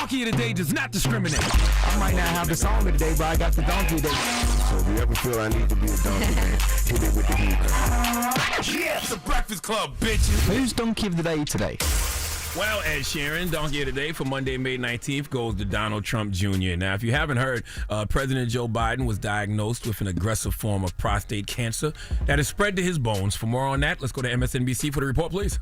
donkey of the day does not discriminate. I might not have the song of the day, but I got the donkey of the day. So if you ever feel I need to be a donkey, man, hit it with the heat. Yeah, it's the Breakfast Club, bitches. Who's donkey of the day today? Well, Ed Sheeran, donkey of the day for Monday, May 19th goes to Donald Trump Jr. Now, if you haven't heard, President Joe Biden was diagnosed with an aggressive form of prostate cancer that has spread to his bones. For more on that, let's go to MSNBC for the report, please.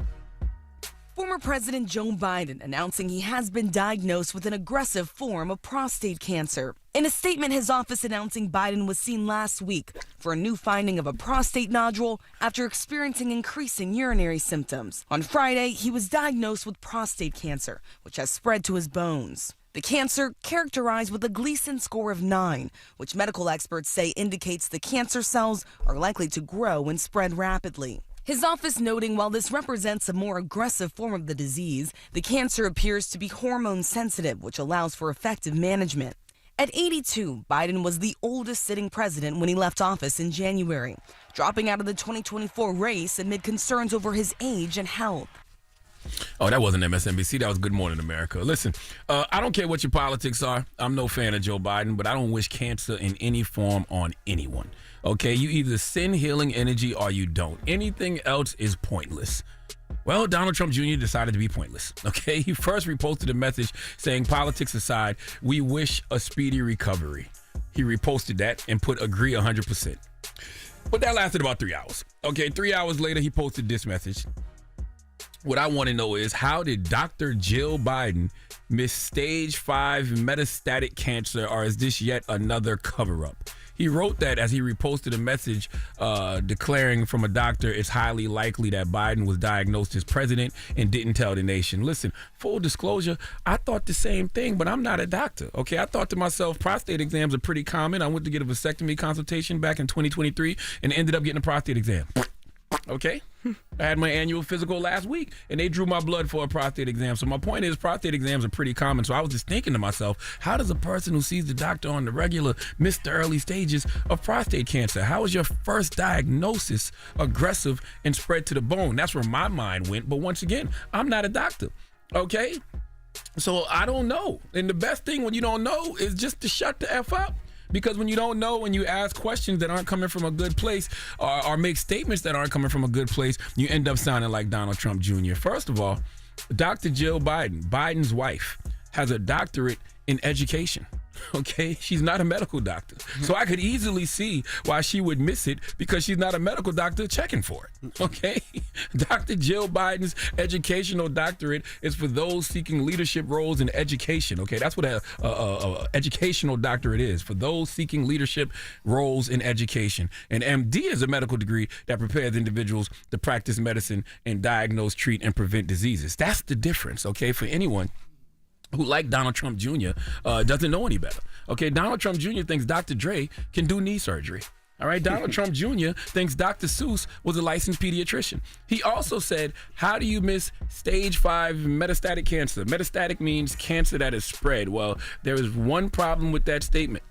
Former President Joe Biden announcing he has been diagnosed with an aggressive form of prostate cancer. In a statement, his office announcing Biden was seen last week for a new finding of a prostate nodule after experiencing increasing urinary symptoms. On Friday, he was diagnosed with prostate cancer, which has spread to his bones. The cancer, characterized with a Gleason score of 9, which medical experts say indicates the cancer cells are likely to grow and spread rapidly. His office noting while this represents a more aggressive form of the disease, the cancer appears to be hormone sensitive, which allows for effective management. At 82, Biden was the oldest sitting president when he left office in January, dropping out of the 2024 race amid concerns over his age and health. Oh, that wasn't MSNBC. That was Good Morning America. Listen, I don't care what your politics are. I'm no fan of Joe Biden, but I don't wish cancer in any form on anyone. Okay, you either send healing energy or you don't. Anything else is pointless. Well, Donald Trump Jr. decided to be pointless. Okay, he first reposted a message saying, politics aside, we wish a speedy recovery. He reposted that and put agree 100%. But that lasted about 3 hours. Okay, 3 hours later, he posted this message. What I want to know is, how did Dr. Jill Biden miss stage 5 metastatic cancer, or is this yet another cover-up? He wrote that as he reposted a message declaring from a doctor it's highly likely that Biden was diagnosed as president and didn't tell the nation. Listen, full disclosure, I thought the same thing, but I'm not a doctor. Okay, I thought to myself, prostate exams are pretty common. I went to get a vasectomy consultation back in 2023 and ended up getting a prostate exam. Okay, I had my annual physical last week and they drew my blood for a prostate exam. So my point is, prostate exams are pretty common. So I was just thinking to myself, how does a person who sees the doctor on the regular miss the early stages of prostate cancer? How is your first diagnosis aggressive and spread to the bone? That's where my mind went. But once again, I'm not a doctor. Okay, so I don't know. And the best thing when you don't know is just to shut the F up. Because when you don't know, when you ask questions that aren't coming from a good place or make statements that aren't coming from a good place, you end up sounding like Donald Trump Jr. First of all, Dr. Jill Biden, Biden's wife, has a doctorate in education. Okay, she's not a medical doctor. So I could easily see why she would miss it, because she's not a medical doctor checking for it. Okay, Dr. Jill Biden's educational doctorate is for those seeking leadership roles in education. Okay, that's what a educational doctorate is, for those seeking leadership roles in education. An MD is a medical degree that prepares individuals to practice medicine and diagnose, treat, and prevent diseases. That's the difference. Okay, for anyone who, like Donald Trump Jr., doesn't know any better. Okay, Donald Trump Jr. thinks Dr. Dre can do knee surgery. All right, Donald Trump Jr. thinks Dr. Seuss was a licensed pediatrician. He also said, how do you miss stage 5 metastatic cancer? Metastatic means cancer that is spread. Well, there is one problem with that statement.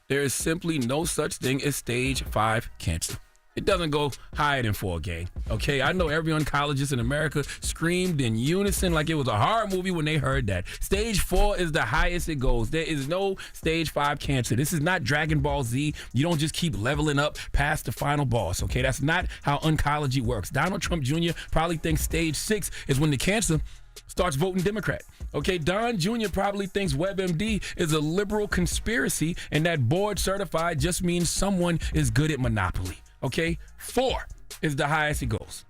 There is simply no such thing as stage 5 cancer. It doesn't go higher than 4, gang. Okay, I know every oncologist in America screamed in unison like it was a horror movie when they heard that. Stage 4 is the highest it goes. There is no stage 5 cancer. This is not Dragon Ball Z. You don't just keep leveling up past the final boss, okay? That's not how oncology works. Donald Trump Jr. probably thinks stage 6 is when the cancer starts voting Democrat. Okay, Don Jr. probably thinks WebMD is a liberal conspiracy and that board certified just means someone is good at Monopoly. Okay, 4 is the highest it goes.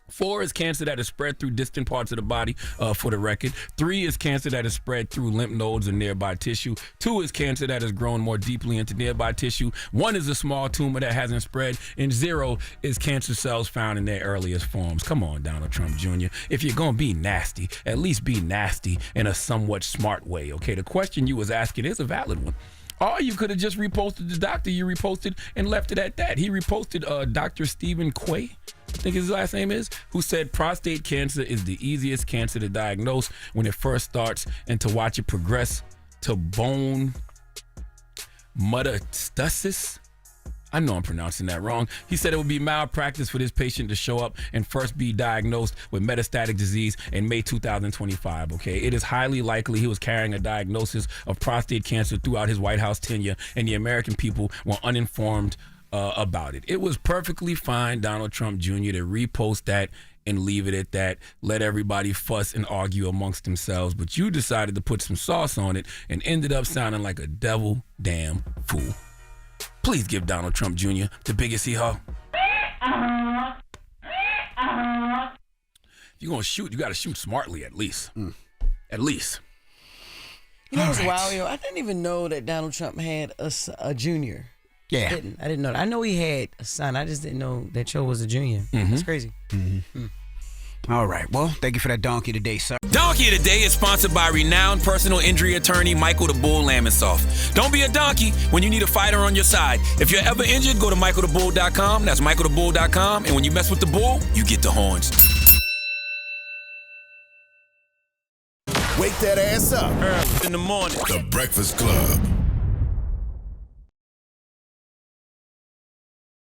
4 is cancer that is spread through distant parts of the body, for the record. 3 is cancer that is spread through lymph nodes and nearby tissue. 2 is cancer that has grown more deeply into nearby tissue. 1 is a small tumor that hasn't spread. And 0 is cancer cells found in their earliest forms. Come on, Donald Trump Jr. If you're going to be nasty, at least be nasty in a somewhat smart way, okay? The question you was asking is a valid one. Or you could have just reposted the doctor you reposted and left it at that. He reposted Dr. Stephen Quay, I think his last name is, who said prostate cancer is the easiest cancer to diagnose when it first starts and to watch it progress to bone metastasis I know I'm pronouncing that wrong. He said it would be malpractice for this patient to show up and first be diagnosed with metastatic disease in May 2025, okay? It is highly likely he was carrying a diagnosis of prostate cancer throughout his White House tenure, and the American people were uninformed about it. It was perfectly fine, Donald Trump Jr., to repost that and leave it at that, let everybody fuss and argue amongst themselves, but you decided to put some sauce on it and ended up sounding like a devil damn fool. Please give Donald Trump Jr. the biggest hee-haw. If you're going to shoot, you got to shoot smartly at least. At least. You know what's wild, yo? I didn't even know that Donald Trump had a junior. Yeah. I didn't know that. I know he had a son. I just didn't know that Joe was a junior. That's crazy. All right. Well, thank you for that donkey today, sir. Donkey of the Day is sponsored by renowned personal injury attorney Michael the Bull Lamonsoff. Don't be a donkey when you need a fighter on your side. If you're ever injured, go to michaelthebull.com. That's michaelthebull.com. And when you mess with the bull, you get the horns. Wake that ass up. Early in the morning. The Breakfast Club.